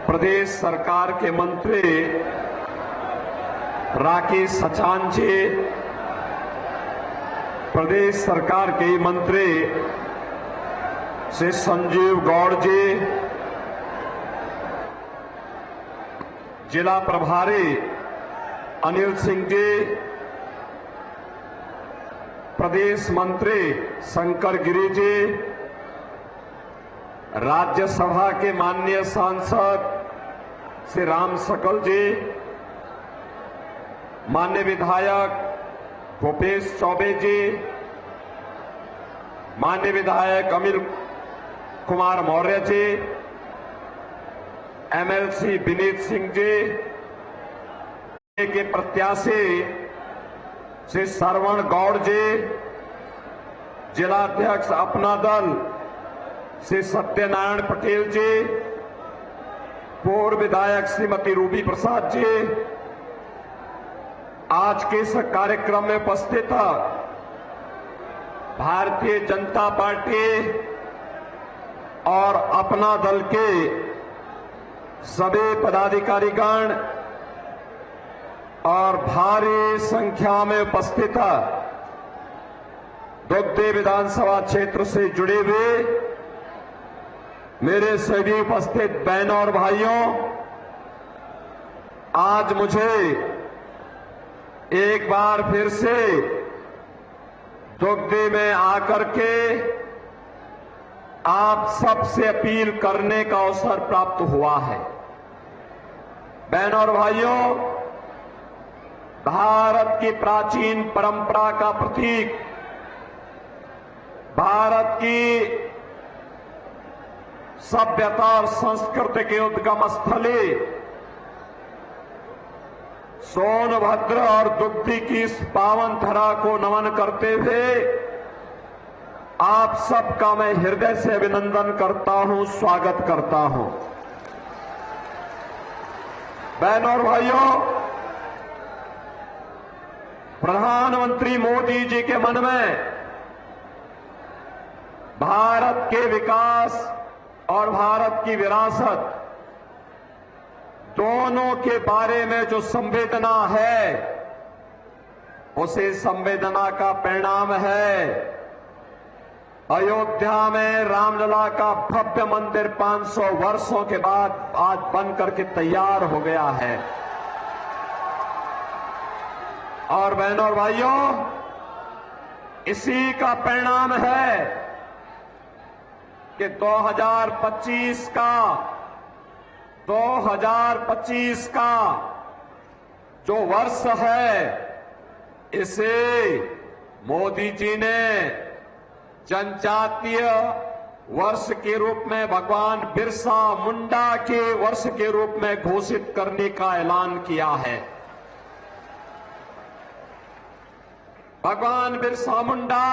प्रदेश सरकार के मंत्री राकेश सचान जी, प्रदेश सरकार के मंत्री श्री संजीव गौड़ जी, जिला प्रभारी अनिल सिंह जी, प्रदेश मंत्री शंकर गिरी जी, राज्यसभा के माननीय सांसद श्री राम सकल जी, माननीय विधायक भूपेश चौबे जी, माननीय विधायक अनिल कुमार मौर्य जी, एमएलसी विनीत सिंह जी के प्रत्याशी श्री श्रवण गौड़ जी, जिलाध्यक्ष अपना दल श्री सत्यनारायण पटेल जी, पूर्व विधायक श्रीमती रूबी प्रसाद जी, आज के इस कार्यक्रम में उपस्थित भारतीय जनता पार्टी और अपना दल के सभी पदाधिकारीगण और भारी संख्या में उपस्थित दुग्धे विधानसभा क्षेत्र से जुड़े हुए मेरे सभी उपस्थित बहनों और भाइयों, आज मुझे एक बार फिर से दुग्धे में आकर के आप सबसे अपील करने का अवसर प्राप्त हुआ है। बहनों और भाइयों, भारत की प्राचीन परंपरा का प्रतीक, भारत की सभ्यता और संस्कृति के उद्गम स्थली सोनभद्र और दुग्धी की इस पावन धरा को नमन करते हुए आप सबका मैं हृदय से अभिनंदन करता हूं, स्वागत करता हूं। बहनों और भाइयों, प्रधानमंत्री मोदी जी के मन में भारत के विकास और भारत की विरासत दोनों के बारे में जो संवेदना है, उसे संवेदना का परिणाम है अयोध्या में रामलला का भव्य मंदिर 500 वर्षों के बाद आज बन करके तैयार हो गया है। और बहनों और भाइयों, इसी का परिणाम है कि 2025 का जो वर्ष है, इसे मोदी जी ने जनजातीय वर्ष के रूप में, भगवान बिरसा मुंडा के वर्ष के रूप में घोषित करने का ऐलान किया है। भगवान बिरसा मुंडा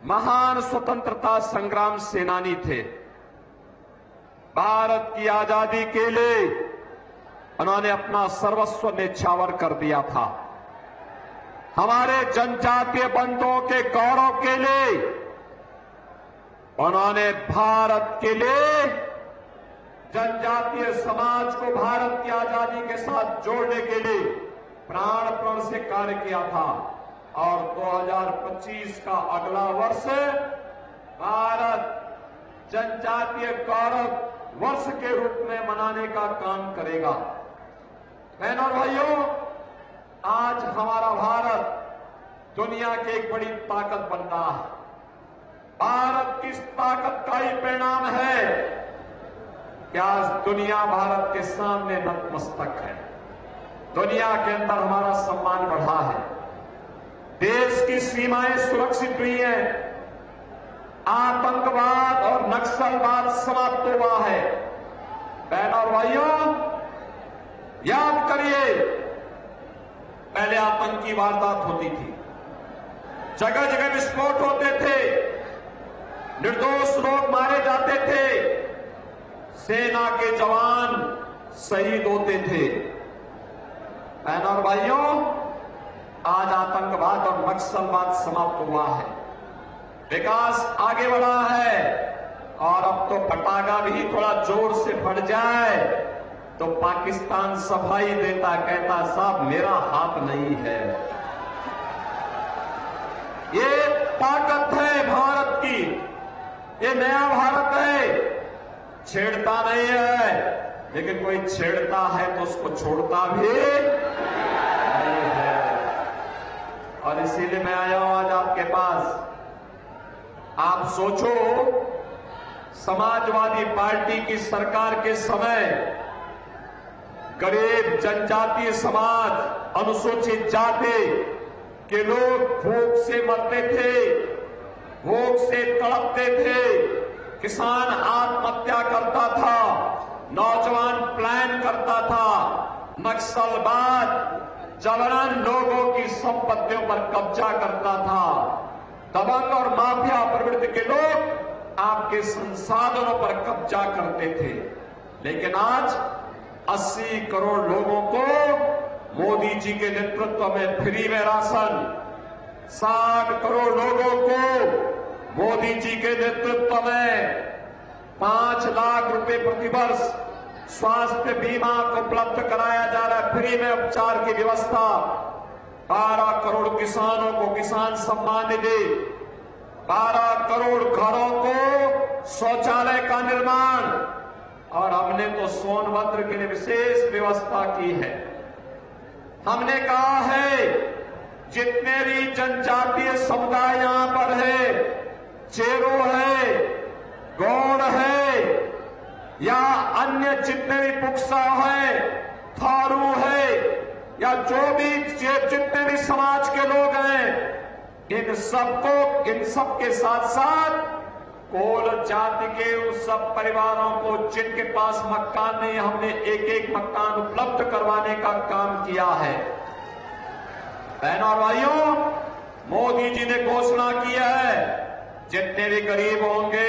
महान स्वतंत्रता संग्राम सेनानी थे। भारत की आजादी के लिए उन्होंने अपना सर्वस्व न्यौछावर कर दिया था। हमारे जनजातीय बंधुओं के गौरव के लिए उन्होंने भारत के लिए जनजातीय समाज को भारत की आजादी के साथ जोड़ने के लिए प्राण से कार्य किया था। और 2025 का अगला वर्ष भारत जनजातीय गौरव वर्ष के रूप में मनाने का काम करेगा। बहनों और भाइयों, आज हमारा भारत दुनिया की एक बड़ी ताकत बन रहा है। भारत की इस ताकत का ही परिणाम है कि आज दुनिया भारत के सामने नतमस्तक है। दुनिया के अंदर हमारा सम्मान बढ़ा है, देश की सीमाएं सुरक्षित हुई हैं, आतंकवाद और नक्सलवाद समाप्त हुआ है। बहनों और भाइयों, याद करिए, पहले आतंकी वारदात होती थी, जगह जगह विस्फोट होते थे, निर्दोष लोग मारे जाते थे, सेना के जवान शहीद होते थे। बहनों और भाइयों, आज आतंकवाद और नक्सलवाद समाप्त हुआ है, विकास आगे बढ़ा है, और अब तो पटाखा भी थोड़ा जोर से फट जाए तो पाकिस्तान सफाई देता, कहता साहब मेरा हाथ नहीं है। ये ताकत है भारत की, ये नया भारत है। छेड़ता नहीं है, लेकिन कोई छेड़ता है तो उसको छोड़ता भी नहीं है। और इसीलिए मैं आया हूं आज आपके पास। आप सोचो, समाजवादी पार्टी की सरकार के समय गरीब जनजातीय समाज, अनुसूचित जाति के लोग भूख से मरते थे, भूख से तड़पते थे, किसान आत्महत्या करता था, नौजवान प्लान करता था, नक्सलवाद जबरन लोगों की संपत्तियों पर कब्जा करता था, दबंग और माफिया प्रवृत्ति के लोग आपके संसाधनों पर कब्जा करते थे। लेकिन आज 80 करोड़ लोगों को मोदी जी के नेतृत्व में फ्री में राशन, 60 करोड़ लोगों को मोदी जी के नेतृत्व में 5 लाख रुपए प्रतिवर्ष स्वास्थ्य बीमा को उपलब्ध कराया जा रहा है, फ्री में उपचार की व्यवस्था, 12 करोड़ किसानों को किसान सम्मान निधि, 12 करोड़ घरों को शौचालय का निर्माण, और हमने तो सोनभद्र के लिए विशेष व्यवस्था की है। हमने कहा है जितने भी जनजातीय समुदाय यहां पर है, चेरो है, गौड़ है, या अन्य जितने भी पुक्सा है, थारू है, या जो भी जितने भी समाज के लोग हैं, इन सबके साथ साथ कोल जाति के उस सब परिवारों को जिनके पास मकान नहीं, हमने एक एक मकान उपलब्ध करवाने का काम किया है। बहनों और भाइयों, मोदी जी ने घोषणा की है जितने भी गरीब होंगे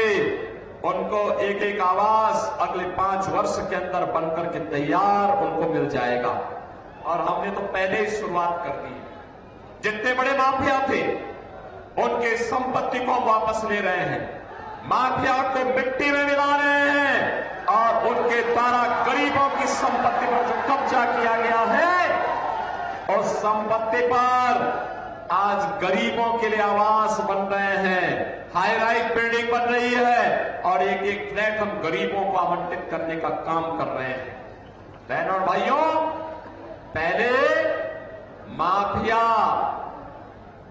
उनको एक एक आवास अगले 5 वर्ष के अंदर बनकर के तैयार उनको मिल जाएगा। और हमने तो पहले ही शुरुआत कर दी। जितने बड़े माफिया थे उनके संपत्ति को वापस ले रहे हैं, माफिया को मिट्टी में मिला रहे हैं, और उनके द्वारा गरीबों की संपत्ति पर जो कब्जा किया गया है उस संपत्ति पर आज गरीबों के लिए आवास बन रहे हैं, हाई राइज बिल्डिंग बन रही है, और एक एक फ्लैट हम गरीबों को आवंटित करने का काम कर रहे हैं। बहनों और भाइयों, पहले माफिया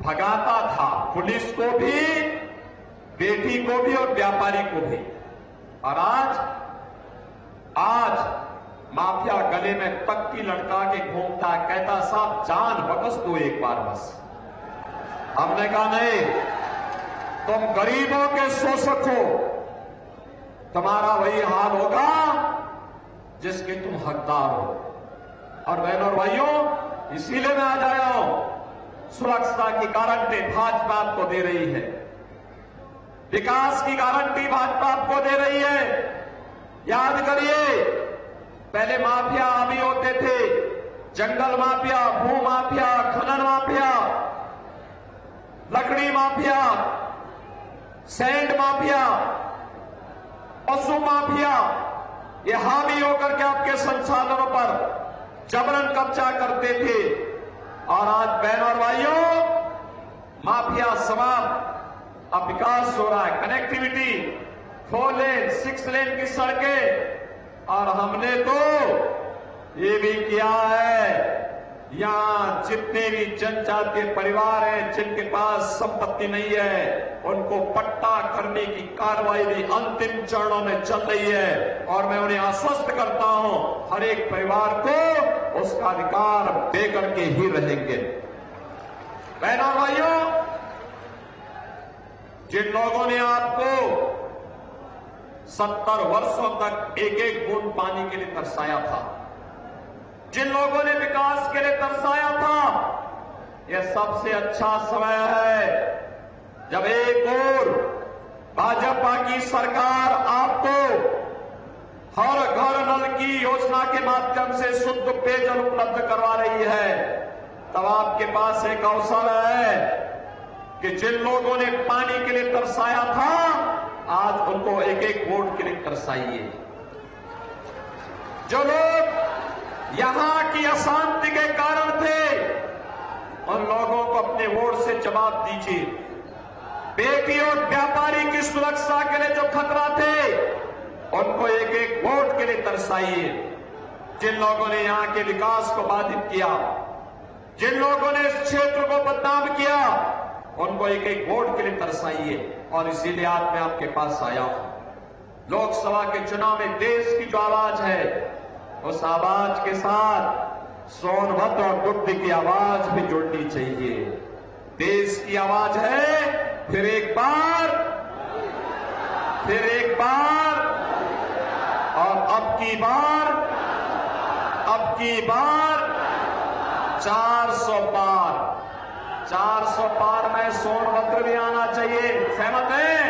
भगाता था पुलिस को भी, बेटी को भी और व्यापारी को भी, और आज माफिया गले में तख्ती लटका के घूमता, कहता साहब जान बख्श दो एक बार बस। हमने कहा नहीं, तुम गरीबों के शोषक हो, तुम्हारा वही हाल होगा जिसके तुम हकदार हो। और बहनों और भाइयों, इसीलिए मैं आज आया हूं। सुरक्षा की गारंटी भाजपा आपको दे रही है, विकास की गारंटी भाजपा आपको दे रही है। याद करिए, पहले माफिया अभी होते थे, जंगल माफिया, भू माफिया, खनन माफिया, लकड़ी माफिया, सैंड माफिया, पशु माफिया, ये हावी होकर के आपके संसाधनों पर जबरन कब्जा करते थे। और आज बहनों और भाइयों, माफिया समाप्त, अब विकास हो रहा है, कनेक्टिविटी, 4 लेन 6 लेन की सड़कें, और हमने तो ये भी किया है, यहां जितने भी जनजातीय परिवार हैं जिनके पास संपत्ति नहीं है उनको पट्टा करने की कार्रवाई भी अंतिम चरणों में चल रही है। और मैं उन्हें आश्वस्त करता हूं, हर एक परिवार को उसका अधिकार देकर के ही रहेंगे। बहनों और भाइयों, जिन लोगों ने आपको 70 वर्षों तक एक एक बूंद पानी के लिए तरसाया था, जिन लोगों ने विकास के लिए तरसाया था, यह सबसे अच्छा समय है जब एक और भाजपा की सरकार आपको हर घर नल की योजना के माध्यम से शुद्ध पेयजल उपलब्ध करवा रही है। तब आपके पास एक अवसर है कि जिन लोगों ने पानी के लिए तरसाया था, आज उनको एक एक वोट के लिए तरसाइए। जो लोग यहां की अशांति के कारण थे, उन लोगों को अपने वोट से जवाब दीजिए। बेटी और व्यापारी की सुरक्षा के लिए जो खतरा थे, उनको एक एक वोट के लिए तरसाइए। जिन लोगों ने यहां के विकास को बाधित किया, जिन लोगों ने इस क्षेत्र को बदनाम किया, उनको एक एक वोट के लिए तरसाइए। और इसीलिए आज मैं आपके पास आया हूं। लोकसभा के चुनाव में देश की जो आवाज है, उस आवाज के साथ सोनभद्र और दुग्ध की आवाज भी जुड़नी चाहिए। देश की आवाज है, फिर एक बार और अब की बार 400 पार। 400 पार में सोनभद्र भी आना चाहिए। सहमत हैं?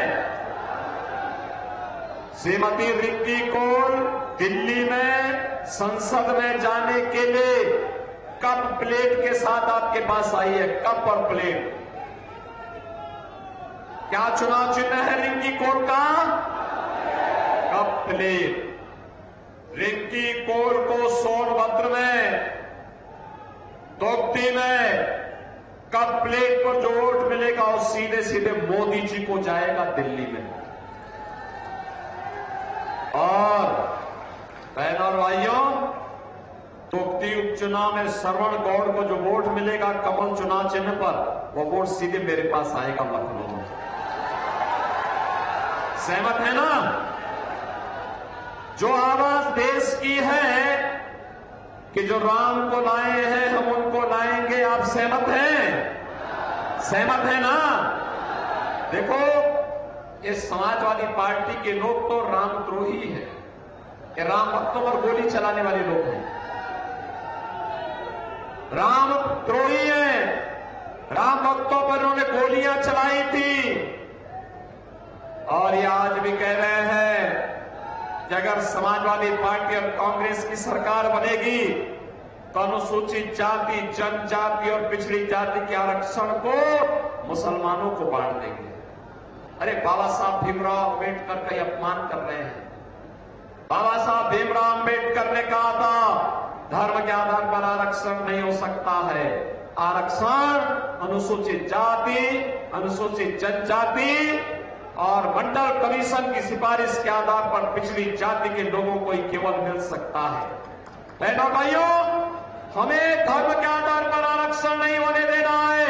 श्रीमती रिंकी कौल दिल्ली में संसद में जाने के लिए कप प्लेट के साथ आपके पास आई है। कप और प्लेट। क्या चुनाव चिन्ह है रिंकी कौल का? Cup plate. रिंकी कौल को सोनभद्र में, दोगती में कप प्लेट पर जो वोट मिलेगा, वो सीधे सीधे मोदी जी को जाएगा दिल्ली में। और बहनों और भाइयों, दोगती उपचुनाव में श्रवण गौड़ को जो वोट मिलेगा कमल चुनाव चिन्ह पर, वो वोट सीधे मेरे पास आएगा लखनऊ में। सहमत है ना? जो आवाज देश की है कि जो राम को लाए हैं हम उनको लाएंगे, आप सहमत हैं? सहमत है ना? देखो, ये समाजवादी पार्टी के लोग तो रामद्रोही है, ये राम भक्तों पर गोली चलाने वाले लोग हैं, रामद्रोही हैं। राम भक्तों पर उन्होंने गोलियां चलाई थी और ये आज भी कह रहे हैं कि अगर समाजवादी पार्टी और कांग्रेस की सरकार बनेगी तो अनुसूचित जाति, जनजाति और पिछड़ी जाति के आरक्षण को मुसलमानों को बांट देंगे। अरे बाबा साहब भीमराव अम्बेडकर का ही अपमान कर रहे हैं। बाबा साहब भीमराव अम्बेडकर ने कहा था धर्म के आधार पर आरक्षण नहीं हो सकता है। आरक्षण अनुसूचित जाति, अनुसूचित जनजाति और मंडल कमीशन की सिफारिश के आधार पर पिछड़ी जाति के लोगों को ही केवल मिल सकता है। बहनों भाइयों, हमें धर्म के आधार पर आरक्षण नहीं होने देना है।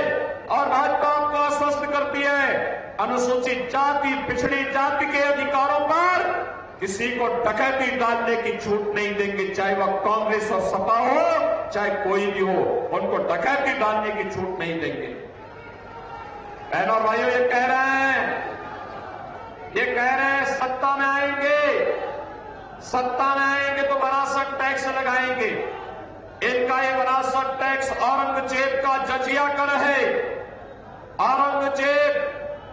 और भाजपा आपको आश्वस्त करती है, अनुसूचित जाति, पिछड़ी जाति के अधिकारों पर किसी को डकैती डालने की छूट नहीं देंगे, चाहे वह कांग्रेस और सपा हो, चाहे कोई भी हो, उनको डकैती डालने की छूट नहीं देंगे। बहनों और भाइयों, ये कह रहे हैं सत्ता में आएंगे तो विरासत टैक्स लगाएंगे। इनका ये विरासत टैक्स औरंगजेब का जजिया कर है। औरंगजेब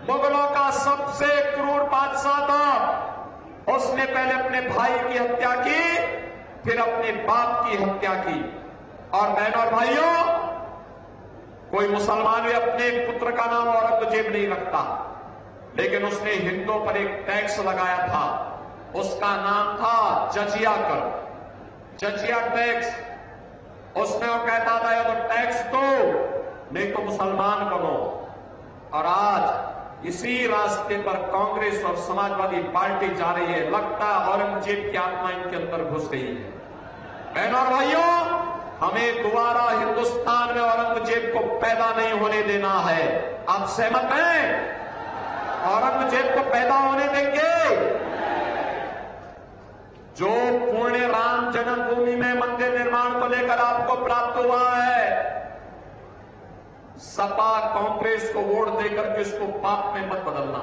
मुगलों का सबसे क्रूर बादशाह था। उसने पहले अपने भाई की हत्या की, फिर अपने बाप की हत्या की। और बहनों और भाइयों, कोई मुसलमान भी अपने पुत्र का नाम औरंगजेब नहीं रखता, लेकिन उसने हिंदुओं पर एक टैक्स लगाया था, उसका नाम था जजिया कर, जजिया टैक्स। उसने वो कहता था या तो टैक्स दो नहीं तो मुसलमान बनो। और आज इसी रास्ते पर कांग्रेस और समाजवादी पार्टी जा रही है। लगता है औरंगजेब की आत्मा इनके अंदर घुस गई है। बहनों और भाइयों, हमें दोबारा हिंदुस्तान में औरंगजेब को पैदा नहीं होने देना है। आप सहमत हैं? औरंगजेब को पैदा होने देंगे? जो पुण्य राम जन्मभूमि में मंदिर निर्माण को लेकर आपको प्राप्त हुआ है, सपा कांग्रेस को वोट देकर के इसको पाप में मत बदलना।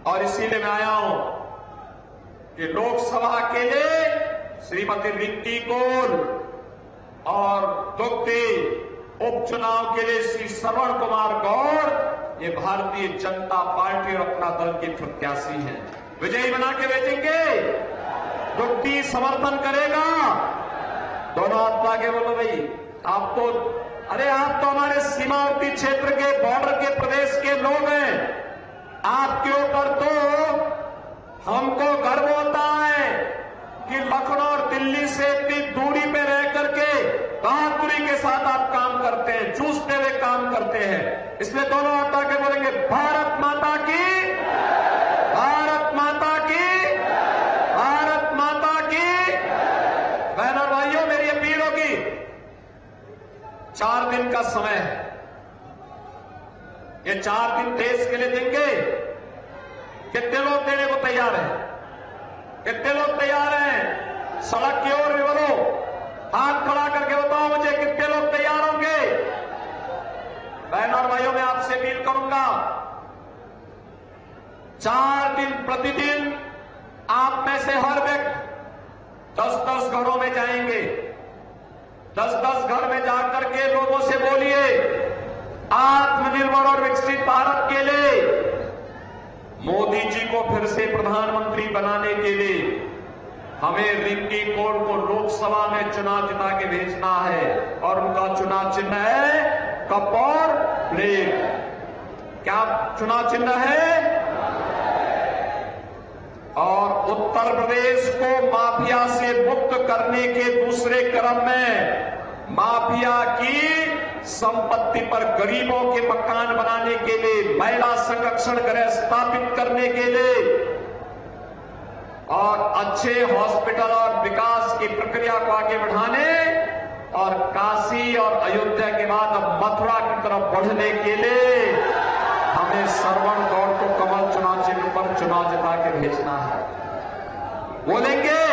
और इसीलिए मैं आया हूं कि लोकसभा के लिए श्रीमती रिंकी कौल और दुग्ती उपचुनाव के लिए श्री श्रवण कुमार गौड़ ये भारतीय जनता पार्टी और अपना दल के प्रत्याशी हैं। विजयी बना के भेजेंगे। दुग्ती समर्थन करेगा। दोनों हाथ आगे बोलो भाई। आप तो हमारे सीमावर्ती क्षेत्र के, बॉर्डर के प्रदेश के लोग हैं। आपके ऊपर तो हमको गर्व होता है कि लखनऊ और दिल्ली से इतनी दूरी पे रह करके बहादुरी के साथ आप काम करते हैं, जूझते हुए काम करते हैं। इसलिए दोनों हटा के बोलेंगे भारत माता की, भारत माता की, भारत माता की। बहनों और भाइयों, मेरी अपील होगी, 4 दिन का समय है। ये 4 दिन देश के लिए देंगे। कितने लोग देने को तैयार हैं? कितने लोग तैयार हैं? सड़क की ओर भी बोलो, हाथ खड़ा करके बताओ मुझे कितने लोग तैयार होंगे। बहनों और भाइयों, मैं आपसे अपील करूंगा, 4 दिन प्रतिदिन आप में से हर व्यक्ति 10-10 घरों में जाएंगे। 10-10 घर में जाकर के लोगों से बोलिए, आत्मनिर्भर और विकसित भारत के लिए मोदी जी को फिर से प्रधानमंत्री बनाने के लिए हमें रिंकी कौर को लोकसभा में चुनाव जिता के भेजना है। और उनका चुनाव चिन्ह है कप और प्लेट। क्या चुनाव चिन्ह है? और उत्तर प्रदेश को माफिया से मुक्त करने के दूसरे क्रम में माफिया की संपत्ति पर गरीबों के मकान बनाने के लिए, महिला संरक्षण गृह स्थापित करने के लिए और अच्छे हॉस्पिटल और विकास की प्रक्रिया को आगे बढ़ाने और काशी और अयोध्या के बाद अब मथुरा की तरफ बढ़ने के लिए हमें श्रवण गौर को कमल चुनाव चिन्ह पर चुनाव जिता के भेजना है। बोलेंगे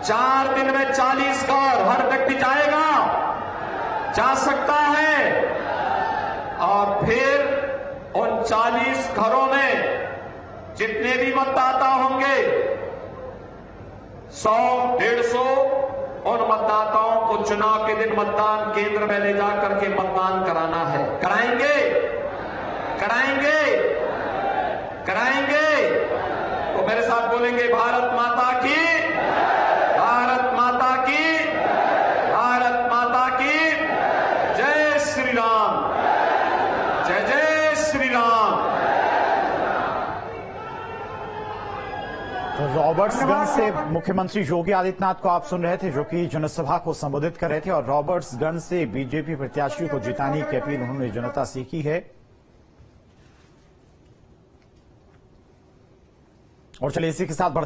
4 दिन में 40 घर हर व्यक्ति जाएगा, जा सकता है। और फिर उन 40 घरों में जितने भी मतदाता होंगे 100-150 उन मतदाताओं को चुनाव के दिन मतदान केंद्र में ले जाकर के मतदान कराना है। कराएंगे? कराएंगे? कराएंगे? तो मेरे साथ बोलेंगे भारत माता की, भारत माता की, भारत माता की। जय श्री राम, जय जय श्री राम। तो रॉबर्ट्सगंज से मुख्यमंत्री योगी आदित्यनाथ को आप सुन रहे थे, जो कि जनसभा को संबोधित कर रहे थे। और रॉबर्ट्सगंज से बीजेपी प्रत्याशियों को जिताने की अपील उन्होंने जनता से की है। और चलिए इसी के साथ